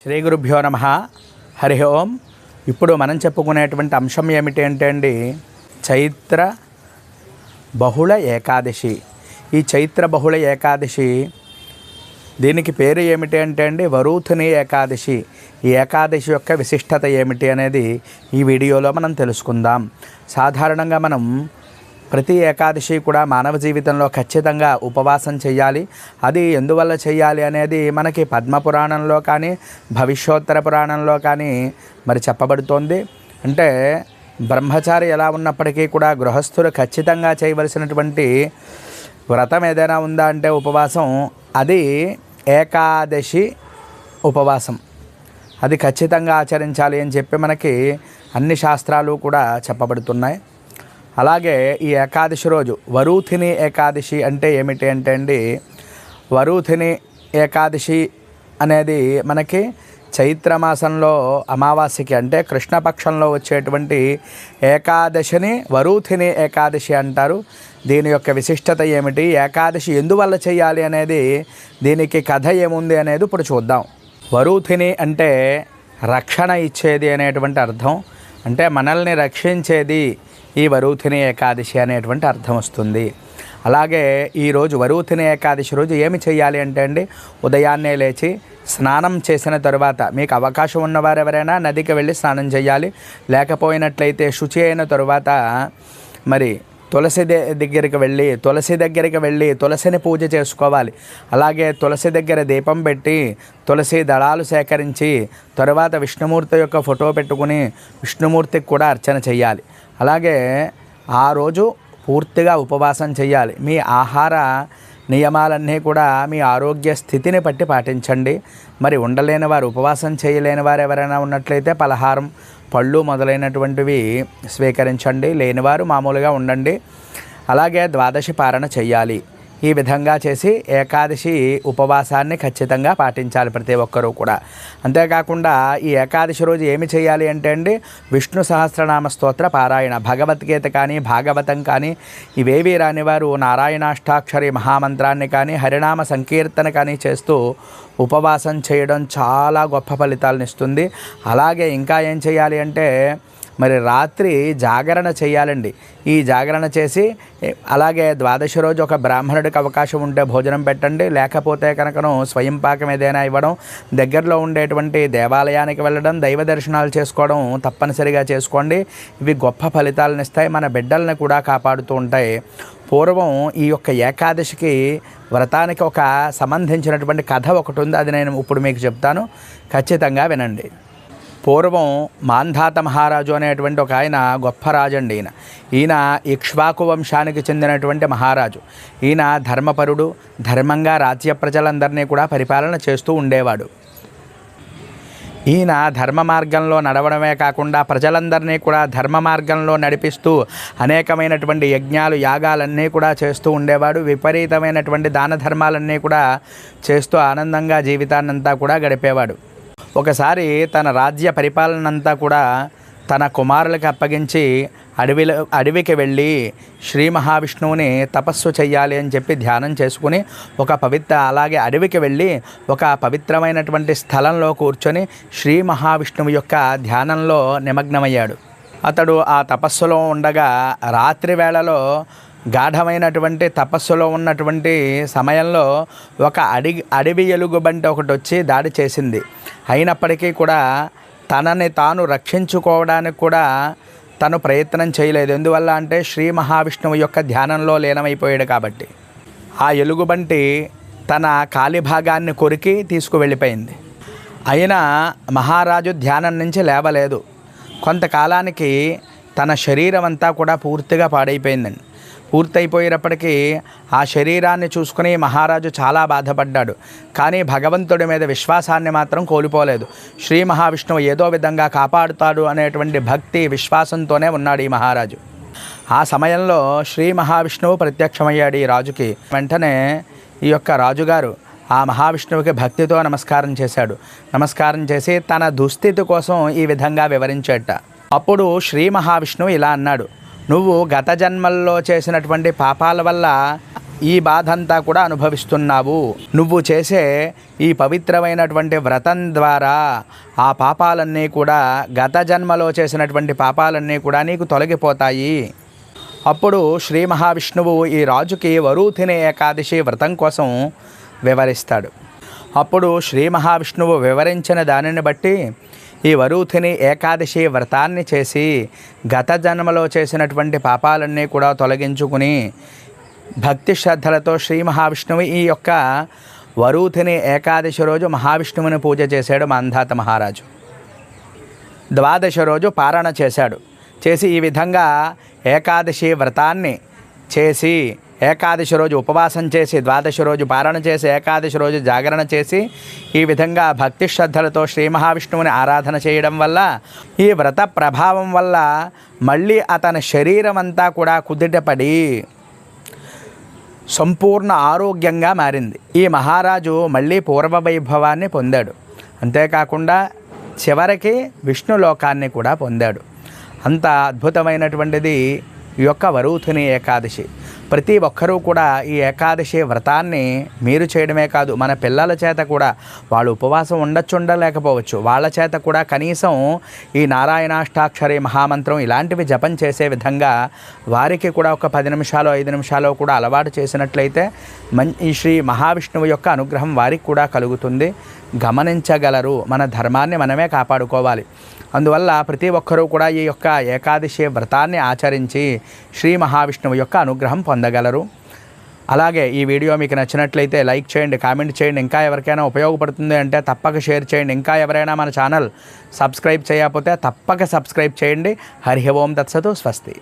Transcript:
శ్రీ గురుభ్యో నమః. హరి ఓం. ఇప్పుడు మనం చెప్పుకునేటువంటి అంశం ఏమిటి అంటే అండి, చైత్ర బహుళ ఏకాదశి. ఈ చైత్ర బహుళ ఏకాదశి దీనికి పేరు ఏమిటి అంటే అండి వరూధిని ఏకాదశి. ఈ ఏకాదశి యొక్క విశిష్టత ఏమిటి అనేది ఈ వీడియోలో మనం తెలుసుకుందాం. సాధారణంగా మనం ప్రతి ఏకాదశి కూడా మానవ జీవితంలో ఖచ్చితంగా ఉపవాసం చేయాలి. అది ఎందువల్ల చేయాలి అనేది మనకి పద్మపురాణంలో కానీ భవిష్యోత్తర పురాణంలో కానీ మరి చెప్పబడుతోంది. అంటే బ్రహ్మచారి ఎలా ఉన్నప్పటికీ కూడా గృహస్థులు ఖచ్చితంగా చేయవలసినటువంటి వ్రతం ఏదైనా ఉందా అంటే ఉపవాసం, అది ఏకాదశి ఉపవాసం. అది ఖచ్చితంగా ఆచరించాలి అని చెప్పి మనకి అన్ని శాస్త్రాలు కూడా చెప్పబడుతున్నాయి. అలాగే ఈ ఏకాదశి రోజు వరూధిని ఏకాదశి అంటే ఏమిటి అంటే అండి, వరూధిని ఏకాదశి అనేది మనకి చైత్రమాసంలో అమావాస్యకి అంటే కృష్ణపక్షంలో వచ్చేటువంటి ఏకాదశిని వరూధిని ఏకాదశి అంటారు. దీని యొక్క విశిష్టత ఏమిటి, ఏకాదశి ఎందువల్ల చేయాలి అనేది, దీనికి కథ ఏముంది అనేది ఇప్పుడు చూద్దాం. వరూధిని అంటే రక్షణ ఇచ్చేది అనేటువంటి అర్థం. అంటే మనల్ని రక్షించేది ఈ వరూధిని ఏకాదశి అనేటువంటి అర్థం వస్తుంది. అలాగే ఈరోజు వరూధిని ఏకాదశి రోజు ఏమి చేయాలి అంటే అండి, ఉదయాన్నే లేచి స్నానం చేసిన తరువాత, మీకు అవకాశం ఉన్నవారు ఎవరైనా నదికి వెళ్ళి స్నానం చేయాలి. లేకపోయినట్లయితే శుచి అయిన తరువాత మరి తులసి దగ్గరికి వెళ్ళి తులసిని పూజ చేసుకోవాలి. అలాగే తులసి దగ్గర దీపం పెట్టి తులసి దళాలు సేకరించి తరువాత విష్ణుమూర్తి యొక్క ఫోటో పెట్టుకుని విష్ణుమూర్తికి కూడా అర్చన చేయాలి. అలాగే ఆ రోజు పూర్తిగా ఉపవాసం చేయాలి. మీ ఆహార నియమాలన్నీ కూడా మీ ఆరోగ్య స్థితిని బట్టి పాటించండి. మరి ఉండలేని వారు, ఉపవాసం చేయలేని వారు ఎవరైనా ఉన్నట్లయితే పలహారం, పళ్ళు మొదలైనటువంటివి స్వీకరించండి. లేనివారు మామూలుగా ఉండండి. అలాగే ద్వాదశి పారణ చెయ్యాలి. ఈ విధంగా చేసి ఏకాదశి ఉపవాసాన్ని ఖచ్చితంగా పాటించాలి ప్రతి ఒక్కరూ కూడా. అంతేకాకుండా ఈ ఏకాదశి రోజు ఏమి చేయాలి అంటే అండి, విష్ణు సహస్రనామ స్తోత్ర పారాయణ, భగవద్గీత కానీ భాగవతం కానీ ఇవేవి రాని వారు నారాయణాష్టాక్షరి మహామంత్రాన్ని కానీ హరినామ సంకీర్తన కానీ చేస్తూ ఉపవాసం చేయడం చాలా గొప్ప ఫలితాలను ఇస్తుంది. అలాగే ఇంకా ఏం చేయాలి అంటే మరి రాత్రి జాగరణ చేయాలండి. ఈ జాగరణ చేసి అలాగే ద్వాదశి రోజు ఒక బ్రాహ్మణుడికి అవకాశం ఉంటే భోజనం పెట్టండి. లేకపోతే కనుకను స్వయం పాకం ఏదైనా ఇవ్వడం, దగ్గరలో ఉండేటువంటి దేవాలయానికి వెళ్ళడం, దైవ దర్శనాలు చేసుకోవడం తప్పనిసరిగా చేసుకోండి. ఇవి గొప్ప ఫలితాలను ఇస్తాయి, మన బిడ్డల్ని కూడా కాపాడుతూ ఉంటాయి. పూర్వం ఈ యొక్క ఏకాదశికి వ్రతానికి ఒక సంబంధించినటువంటి కథ ఒకటి ఉంది. అది నేను ఇప్పుడు మీకు చెప్తాను, ఖచ్చితంగా వినండి. పూర్వం మాంధాత మహారాజు అనేటువంటి ఒక ఆయన గొప్ప రాజు అండి. ఈయన ఇక్ష్వాకు వంశానికి చెందినటువంటి మహారాజు. ఈయన ధర్మపరుడు, ధర్మంగా రాజ్య ప్రజలందరినీ కూడా పరిపాలన చేస్తూ ఉండేవాడు. ఈయన ధర్మ మార్గంలో నడవడమే కాకుండా ప్రజలందరినీ కూడా ధర్మ మార్గంలో నడిపిస్తూ అనేకమైనటువంటి యజ్ఞాలు, యాగాలన్నీ కూడా చేస్తూ ఉండేవాడు. విపరీతమైనటువంటి దాన ధర్మాలన్నీ కూడా చేస్తూ ఆనందంగా జీవితాన్నంతా కూడా గడిపేవాడు. ఒకసారి తన రాజ్య పరిపాలనంతా కూడా తన కుమారులకు అప్పగించి అడవికి వెళ్ళి శ్రీ మహావిష్ణువుని తపస్సు చెయ్యాలి అని చెప్పి ధ్యానం చేసుకుని అలాగే అడవికి వెళ్ళి ఒక పవిత్రమైనటువంటి స్థలంలో కూర్చొని శ్రీ మహావిష్ణువు యొక్క ధ్యానంలో నిమగ్నమయ్యాడు. అతడు ఆ తపస్సులో ఉండగా రాత్రి వేళలో గాఢమైనటువంటి తపస్సులో ఉన్నటువంటి సమయంలో ఒక అడవి ఎలుగుబంటి ఒకటి వచ్చి దాడి చేసింది. అయినప్పటికీ కూడా తనని తాను రక్షించుకోవడానికి కూడా తను ప్రయత్నం చేయలేదు. ఎందువల్ల అంటే శ్రీ మహావిష్ణువు యొక్క ధ్యానంలో లీనమైపోయాడు కాబట్టి. ఆ ఎలుగుబంటి తన కాలి భాగాన్ని కొరికి తీసుకువెళ్ళిపోయింది. అయినా మహారాజు ధ్యానం నుంచి లేవలేదు. కొంతకాలానికి తన శరీరం అంతా కూడా పూర్తిగా పాడైపోయిందండి. పూర్తయిపోయేటప్పటికీ ఆ శరీరాన్ని చూసుకుని మహారాజు చాలా బాధపడ్డాడు. కానీ భగవంతుడి మీద విశ్వాసాన్ని మాత్రం కోల్పోలేదు. శ్రీ మహావిష్ణువు ఏదో విధంగా కాపాడుతాడు అనేటువంటి భక్తి, విశ్వాసంతోనే ఉన్నాడు ఈ మహారాజు. ఆ సమయంలో శ్రీ మహావిష్ణువు ప్రత్యక్షమయ్యాడు ఈ రాజుకి. వెంటనే ఈ యొక్క రాజుగారు ఆ మహావిష్ణువుకి భక్తితో నమస్కారం చేశాడు. నమస్కారం చేసి తన దుస్థితి కోసం ఈ విధంగా వివరించేట. అప్పుడు శ్రీ మహావిష్ణువు ఇలా అన్నాడు, నువ్వు గత జన్మల్లో చేసినటువంటి పాపాల వల్ల ఈ బాధ అంతా కూడా అనుభవిస్తున్నావు. నువ్వు చేసే ఈ పవిత్రమైనటువంటి వ్రతం ద్వారా ఆ పాపాలన్నీ కూడా, గత జన్మలో చేసినటువంటి పాపాలన్నీ కూడా నీకు తొలగిపోతాయి. అప్పుడు శ్రీ మహావిష్ణువు ఈ రాజుకి వరూధిని ఏకాదశి వ్రతం కోసం వివరిస్తాడు. అప్పుడు శ్రీ మహావిష్ణువు వివరించిన దానిని బట్టి ఈ వరూధిని ఏకాదశి వ్రతాన్ని చేసి గత జన్మలో చేసినటువంటి పాపాలన్నీ కూడా తొలగించుకుని భక్తి శ్రద్ధలతో శ్రీ మహావిష్ణువు ఈ యొక్క వరూధిని ఏకాదశి రోజు మహావిష్ణువుని పూజ చేశాడు మాంధాత మహారాజు. ద్వాదశి రోజు పారణ చేశాడు. చేసి ఈ విధంగా ఏకాదశి వ్రతాన్ని చేసి, ఏకాదశి రోజు ఉపవాసం చేసి, ద్వాదశి రోజు పారణ చేసి, ఏకాదశి రోజు జాగరణ చేసి, ఈ విధంగా భక్తి శ్రద్ధలతో శ్రీ మహావిష్ణువుని ఆరాధన చేయడం వల్ల, ఈ వ్రత ప్రభావం వల్ల మళ్ళీ అతని శరీరం అంతా కూడా కుదుటపడి సంపూర్ణ ఆరోగ్యంగా మారింది. ఈ మహారాజు మళ్ళీ పూర్వ వైభవాన్ని పొందాడు. అంతేకాకుండా చివరికి విష్ణులోకాన్ని కూడా పొందాడు. అంత అద్భుతమైనటువంటిది ఈ యొక్క వరూధిని ఏకాదశి. ప్రతి ఒక్కరూ కూడా ఈ ఏకాదశి వ్రతాన్ని మీరు చేయడమే కాదు, మన పిల్లల చేత కూడా, వాళ్ళు ఉపవాసం ఉండలేకపోవచ్చు, వాళ్ళ చేత కూడా కనీసం ఈ నారాయణాష్టాక్షరి మహామంత్రం ఇలాంటివి జపం చేసే విధంగా వారికి కూడా ఒక 10 నిమిషాలు 5 నిమిషాలు కూడా అలవాటు చేసినట్లయితే ఈ శ్రీ మహావిష్ణువు యొక్క అనుగ్రహం వారికి కూడా కలుగుతుంది. గమనించగలరు. మన ధర్మాన్ని మనమే కాపాడుకోవాలి. అందువల్ల ప్రతి ఒక్కరూ కూడా ఈ యొక్క ఏకాదశి వ్రతాన్ని ఆచరించి శ్రీ మహావిష్ణువు యొక్క అనుగ్రహం పొందగలరు. అలాగే ఈ వీడియో మీకు నచ్చినట్లయితే లైక్ చేయండి, కామెంట్ చేయండి. ఇంకా ఎవరికైనా ఉపయోగపడుతుంది అంటే తప్పక షేర్ చేయండి. ఇంకా ఎవరైనా మన ఛానల్ సబ్స్క్రైబ్ చేయకపోతే తప్పక సబ్స్క్రైబ్ చేయండి. హరి ఓం తత్సతు. స్వస్తి.